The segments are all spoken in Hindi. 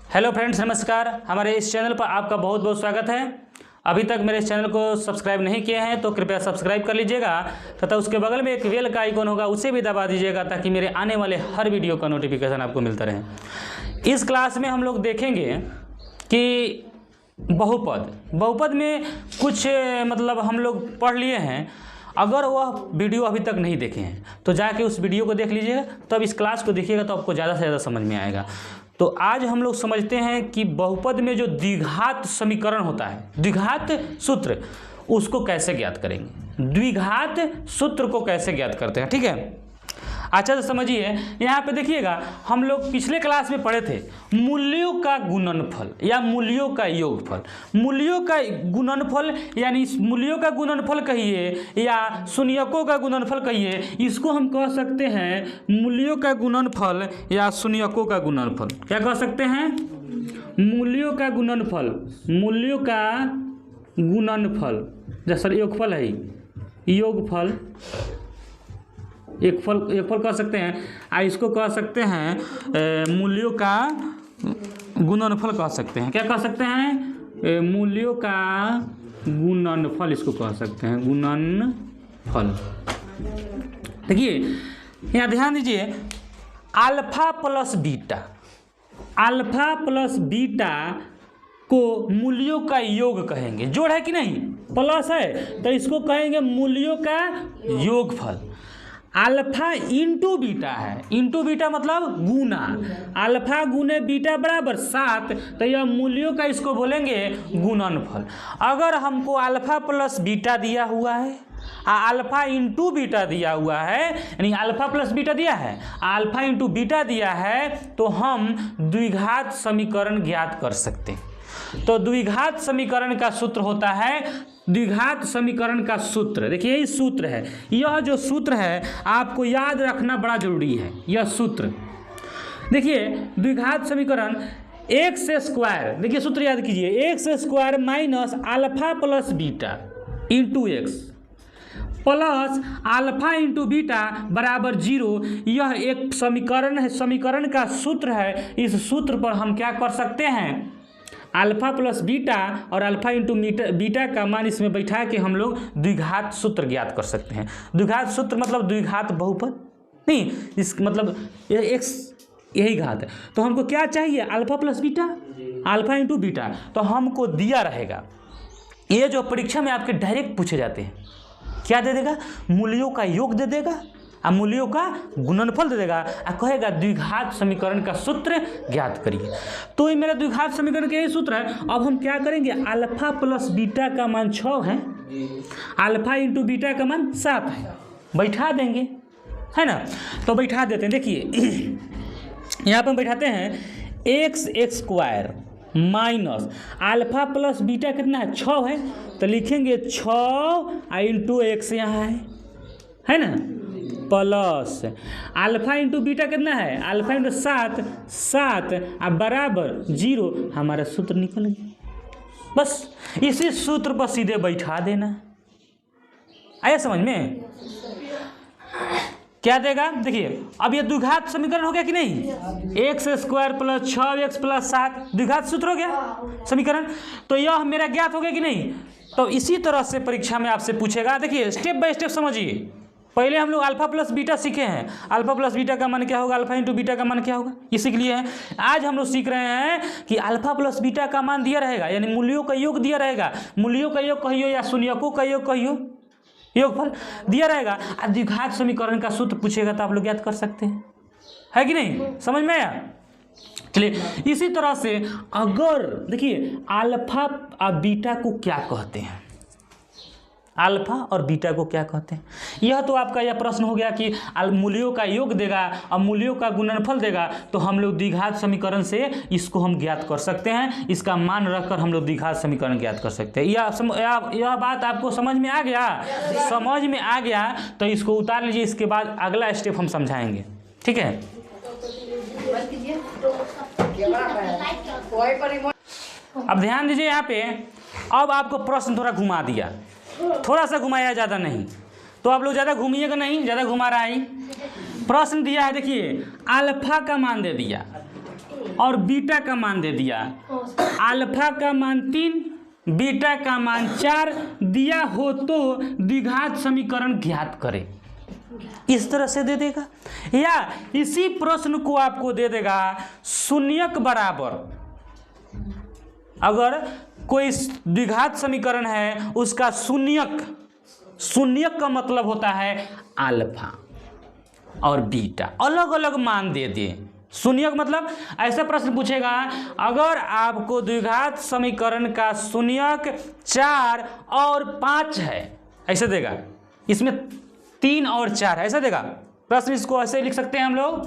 हेलो फ्रेंड्स, नमस्कार। हमारे इस चैनल पर आपका बहुत बहुत स्वागत है। अभी तक मेरे इस चैनल को सब्सक्राइब नहीं किए हैं तो कृपया सब्सक्राइब कर लीजिएगा तथा उसके बगल में एक बेल का आइकॉन होगा, उसे भी दबा दीजिएगा ताकि मेरे आने वाले हर वीडियो का नोटिफिकेशन आपको मिलता रहे। इस क्लास में हम लोग देखेंगे कि बहुपद में कुछ हम लोग पढ़ लिए हैं। अगर वह वीडियो अभी तक नहीं देखे हैं तो जाके उस वीडियो को देख लीजिएगा, तब इस क्लास को देखिएगा तो आपको ज़्यादा से ज़्यादा समझ में आएगा। तो आज हम लोग समझते हैं कि बहुपद में जो द्विघात समीकरण होता है, द्विघात सूत्र, उसको कैसे ज्ञात करेंगे, द्विघात सूत्र को कैसे ज्ञात करते हैं। ठीक है, अच्छा तो समझिए। यहाँ पे देखिएगा, हम लोग पिछले क्लास में पढ़े थे मूल्यों का गुणनफल या मूल्यों का योगफल। मूल्यों का गुणनफल यानी मूल्यों का गुणनफल कहिए या शून्यकों का गुणनफल कहिए, इसको हम कह सकते हैं मूल्यों का गुणनफल या शून्यकों का गुणनफल। क्या कह सकते हैं? मूल्यों का गुणनफल, मूल्यों का गुणनफल। जैसे योगफल है, योगफल एक फल कह सकते हैं। इसको कह सकते हैं मूल्यों का गुणनफल कह सकते हैं। क्या कह सकते हैं? मूल्यों का गुणनफल इसको कह सकते हैं, गुणनफल। देखिए यहाँ ध्यान दीजिए, alpha plus beta, alpha plus beta को मूल्यों का योग कहेंगे। जोड़ है कि नहीं? प्लस है तो इसको कहेंगे मूल्यों का योगफल। अल्फा इंटू बीटा है, इंटू बीटा मतलब गुना, अल्फा गुने बीटा बराबर 7, तो यह मूल्यों का इसको बोलेंगे गुणनफल। अगर हमको अल्फा प्लस बीटा दिया हुआ है, अल्फा इंटू बीटा दिया हुआ है, यानी अल्फा प्लस बीटा दिया है, अल्फा इंटू बीटा दिया है, तो हम द्विघात समीकरण ज्ञात कर सकते हैं। तो द्विघात समीकरण का सूत्र होता है, द्विघात समीकरण का सूत्र देखिए यही सूत्र है। यह जो सूत्र है आपको याद रखना बड़ा जरूरी है। यह सूत्र देखिए, द्विघात समीकरण एक्स स्क्वायर, देखिए सूत्र याद कीजिए, x square minus alpha plus beta into x plus alpha into beta बराबर 0। यह एक समीकरण है, समीकरण का सूत्र है। इस सूत्र पर हम क्या कर सकते हैं? अल्फा प्लस बीटा और अल्फा इंटू बीटा का मान इसमें बैठा के हम लोग द्विघात सूत्र ज्ञात कर सकते हैं। द्विघात सूत्र मतलब द्विघात बहुपद नहीं, इस मतलब एक्स यही घात है। तो हमको क्या चाहिए? Alpha plus beta, alpha into beta. तो हमको दिया रहेगा, ये जो परीक्षा में आपके डायरेक्ट पूछे जाते हैं, क्या दे देगा? मूल्यों का योग दे देगा, मूल्यों का गुणनफल दे देगा और कहेगा द्विघात समीकरण का सूत्र ज्ञात करिए। तो ये मेरा द्विघात समीकरण का यही सूत्र है। अब हम क्या करेंगे? अल्फा प्लस बीटा का मान 6 है, अल्फा इंटू बीटा का मान 7 है, बैठा देंगे, है ना? तो बैठा देते हैं। देखिए यहाँ पर बैठाते हैं x square minus alpha plus beta कितना है? 6 है, तो लिखेंगे 6 इंटू एक्स यहाँ है ना, प्लस अल्फा इंटू बीटा कितना है? अल्फा इंटू 7 अब बराबर 0। हमारा सूत्र निकल गया। बस इसी सूत्र पर सीधे बैठा देना। आया समझ में? क्या देगा? देखिए अब ये द्विघात समीकरण हो गया कि नहीं? X square plus 6x plus 7 द्विघात सूत्र हो गया समीकरण। तो यह मेरा ज्ञात हो गया कि नहीं? तो इसी तरह से परीक्षा में आपसे पूछेगा। देखिए स्टेप बाय स्टेप समझिए। पहले हम लोग अल्फा प्लस बीटा सीखे हैं, अल्फा प्लस बीटा का मान क्या होगा, अल्फा इंटू बीटा का मान क्या होगा, ये सीख लिए हैं। आज हम लोग सीख रहे हैं कि अल्फा प्लस बीटा का मान दिया रहेगा, यानी मूल्यों का योग दिया रहेगा। मूल्यों का योग कहियो या शून्यकों का योग कहियो, योगफल दिया रहेगा। द्विघात समीकरण का सूत्र पूछेगा तो आप लोग याद कर सकते हैं, है कि नहीं? समझ में आया? चलिए इसी तरह से अगर देखिए अल्फा और बीटा को क्या कहते हैं, अल्फा और बीटा को क्या कहते हैं, यह तो आपका यह प्रश्न हो गया कि मूल्यों का योग देगा और मूल्यों का गुणनफल देगा, तो हम लोग द्विघात समीकरण से इसको हम ज्ञात कर सकते हैं। इसका मान रखकर हम लोग द्विघात समीकरण ज्ञात कर सकते हैं। यह बात आपको समझ में आ गया? समझ में आ गया तो इसको उतार लीजिए। इसके बाद अगला स्टेप हम समझाएंगे, ठीक है? अब ध्यान दीजिए यहाँ पे, अब आपको प्रश्न थोड़ा घुमा दिया, थोड़ा सा घुमाया, ज़्यादा नहीं। तो आप लोग ज़्यादा घूमिएगा नहीं, ज़्यादा घुमा रहा है। प्रश्न दिया है, देखिए अल्फा का मान दे दिया, और बीटा का मान दे दिया। अल्फा का मान 3, बीटा का मान 4 दिया हो तो द्विघात समीकरण ज्ञात करें। इस तरह से दे देगा, या इसी प्रश्न को आपको दे देगा शून्यक बराबर, अगर कोई द्विघात समीकरण है उसका शून्यक, शून्यक का मतलब होता है अल्फा और बीटा अलग अलग मान दे दे। शून्यक मतलब ऐसा प्रश्न पूछेगा, अगर आपको द्विघात समीकरण का शून्यक 4 और 5 है, ऐसे देगा, इसमें 3 और 4 है, ऐसा देगा प्रश्न। इसको ऐसे लिख सकते हैं हम लोग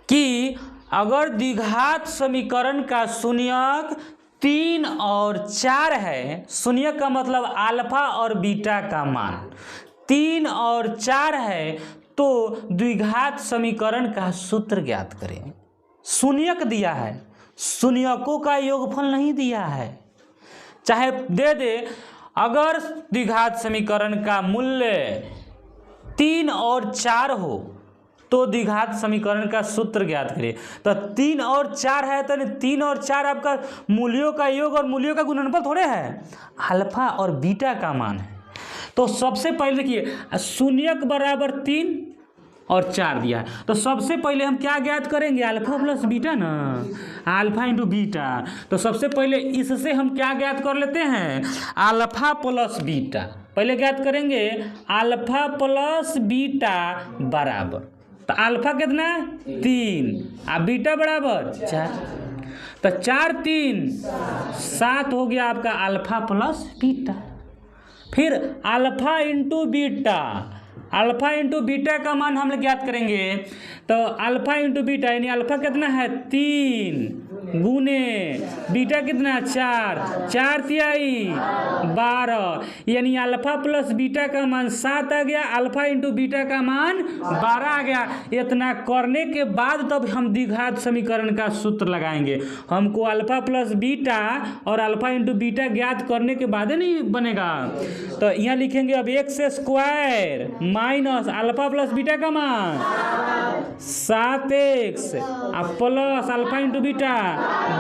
कि अगर द्विघात समीकरण का शून्यक 3 और 4 है, शून्यक का मतलब अल्फा और बीटा का मान 3 और 4 है, तो द्विघात समीकरण का सूत्र ज्ञात करें। शून्यक दिया है, शून्यकों का योगफल नहीं दिया है। चाहे दे दे, अगर द्विघात समीकरण का मूल्य 3 और 4 हो तो द्विघात समीकरण का सूत्र ज्ञात करें। तो 3 और 4 है तो 3 और 4 आपका मूल्यों का योग और मूल्यों का गुणनफल थोड़े है, अल्फा और बीटा का मान है। तो सबसे पहले देखिए शून्यक बराबर 3 और 4 दिया है, तो सबसे पहले हम क्या ज्ञात करेंगे, अल्फा प्लस बीटा ना, अल्फा इंटू बीटा। तो सबसे पहले इससे हम क्या ज्ञात कर लेते हैं, अल्फा प्लस बीटा। पहले ज्ञात करेंगे अल्फा प्लस बीटा बराबर, तो अल्फा कितना 3 और बीटा बराबर 4, तो 4 3 7 हो गया आपका अल्फा प्लस बीटा। फिर alpha into beta, alpha into beta का मान हम लोग ज्ञात करेंगे, तो अल्फा इंटू बीटा यानी अल्फा कितना है 3 गुने बीटा कितना 4, 4 तिहाई 12, यानी अल्फा प्लस बीटा का मान 7 आ गया, अल्फा इंटू बीटा का मान 12 आ गया। इतना करने के बाद तब हम द्विघात समीकरण का सूत्र लगाएंगे। हमको अल्फा प्लस बीटा और अल्फा इंटू बीटा ज्ञात करने के बाद नहीं बनेगा, तो यहाँ लिखेंगे अब x square minus alpha plus beta का मान 7x plus alpha into beta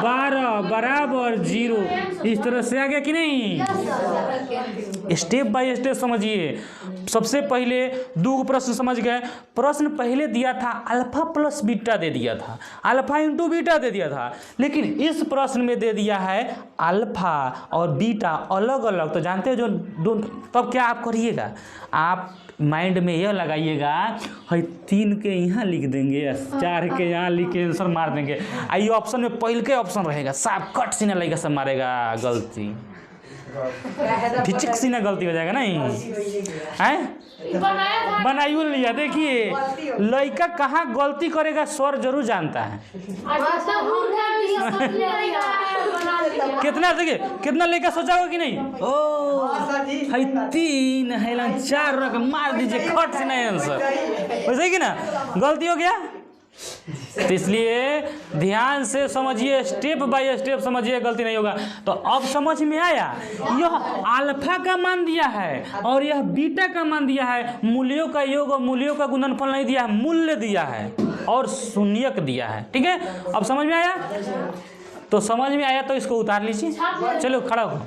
12 बराबर 0। इस तरह से आ गया कि नहीं। स्टेप बाय स्टेप समझिए। सबसे पहले दो प्रश्न समझ गए। प्रश्न पहले दिया था अल्फा प्लस बीटा दे दिया था, अल्फा इंटू बीटा दे दिया था, लेकिन इस प्रश्न में दे दिया है अल्फा और बीटा अलग अलग। तो जानते हो जो तब क्या आप करिएगा, आप माइंड में यह लगाइएगा, है 3 के यहाँ लिख देंगे, 4 के यहाँ लिख के आंसर मार देंगे। आई ऑप्शन में पहले के ऑप्शन रहेगा, साफ कट सीना लगेगा, सब मारेगा गलती, ठिचक सीना गलती हो जाएगा नहीं है। बनाइयो लिया, देखिए लड़का कहाँ गलती करेगा सर जरूर जानता है। कितना देखिए कितना लड़का सोचा होगा कि नहीं, ओ है 3 है 4 रख मार दीजिए, खट से नहीं आंसर, वैसे कि ना गलती हो गया। तो इसलिए ध्यान से समझिए, स्टेप बाय स्टेप समझिए, गलती नहीं होगा। तो अब समझ में आया, यह अल्फा का मान दिया है और यह बीटा का मान दिया है, मूल्यों का योग और मूल्यों का गुणनफल नहीं दिया है, मूल्य दिया है और शून्यक दिया है। ठीक है, अब समझ में आया। तो समझ में आया तो इसको उतार लीजिए, चलो खड़ा हो।